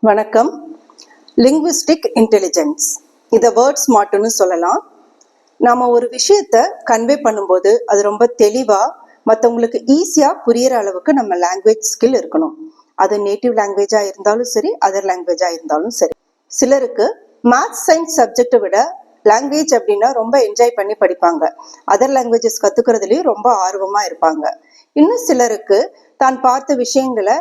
வணக்கம். Linguistic intelligence, இதை word ஸ்மார்ட்னு சொல்லலாம். நாம் ஒரு விஷயத்தை கன்வே பண்ணும்போது அது ரொம்ப தெளிவாக மற்றவங்களுக்கு ஈஸியாக புரிகிற அளவுக்கு நம்ம லாங்குவேஜ் ஸ்கில் இருக்கணும். அது நேட்டிவ் லாங்குவேஜாக இருந்தாலும் சரி, அதர் லாங்குவேஜாக இருந்தாலும் சரி. சிலருக்கு மேத்ஸ் சயின்ஸ் சப்ஜெக்டை விட லாங்குவேஜ் அப்படின்னா ரொம்ப என்ஜாய் பண்ணி படிப்பாங்க. அதர் லாங்குவேஜஸ் கற்றுக்கிறதுலையும் ரொம்ப ஆர்வமாக இருப்பாங்க. இன்னும் சிலருக்கு தான் பார்த்த விஷயங்களை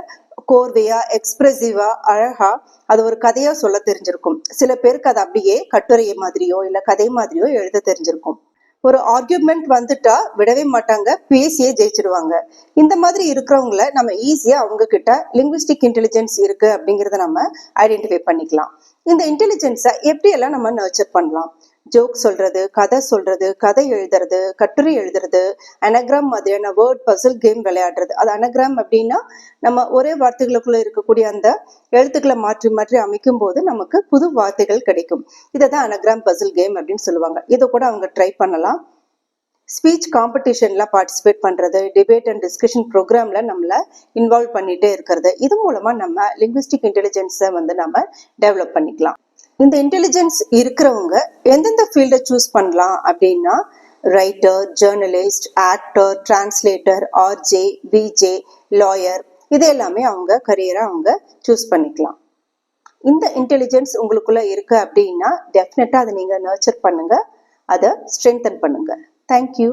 கோர்வையா, எக்ஸ்பிரசிவா, அழகா அது ஒரு கதையா சொல்ல தெரிஞ்சிருக்கும். சில பேருக்கு அது அப்படியே கட்டுரை மாதிரியோ இல்ல கதை மாதிரியோ எழுத தெரிஞ்சிருக்கும். ஒரு ஆர்கியூமெண்ட் வந்துட்டா விடவே மாட்டாங்க, பேசியே ஜெயிச்சிடுவாங்க. இந்த மாதிரி இருக்கிறவங்கள நம்ம ஈஸியா அவங்க கிட்ட லிங்குவிஸ்டிக் இன்டெலிஜென்ஸ் இருக்கு அப்படிங்கறத நம்ம ஐடென்டிஃபை பண்ணிக்கலாம். இந்த இன்டெலிஜென்ஸை எப்படி எல்லாம் நம்ம நர்ச்சர் பண்ணலாம்? ஜோக் சொல்றது, கதை சொல்றது, கதை எழுதுறது, கட்டுரை எழுதுறது, அனகிராம் மாதிரியான வேர்ட் பசில் கேம் விளையாடுறது. அது அனகிராம் அப்படின்னா நம்ம ஒரே வார்த்தைகளுக்குள்ள இருக்கக்கூடிய அந்த எழுத்துக்களை மாற்றி மாற்றி அமைக்கும் போது நமக்கு புது வார்த்தைகள் கிடைக்கும். இதை தான் அனகிராம் பசில் கேம் அப்படின்னு சொல்லுவாங்க. இதை கூட அவங்க ட்ரை பண்ணலாம். ஸ்பீச் காம்படிஷன்ல பார்ட்டிசிபேட் பண்றது, டிபேட் அண்ட் டிஸ்கஷன் ப்ரோக்ராம்ல நம்மள இன்வால்வ் பண்ணிட்டே இருக்கிறது. இது மூலமா நம்ம லிங்குவிஸ்டிக் இன்டெலிஜென்ஸை நம்ம டெவலப் பண்ணிக்கலாம். இந்த இன்டெலிஜென்ஸ் இருக்கிறவங்க எந்தெந்த ஃபீல்டை சூஸ் பண்ணலாம் அப்படின்னா, writer, journalist, actor, translator, RJ, VJ, lawyer, இது எல்லாமே அவங்க கரியரை அவங்க சூஸ் பண்ணிக்கலாம். இந்த இன்டெலிஜென்ஸ் உங்களுக்குள்ள இருக்கு அப்படின்னா டெஃபினட்டா அதை நீங்க நர்ச்சர் பண்ணுங்க, அதை ஸ்ட்ரென்தன் பண்ணுங்க. தேங்க்யூ.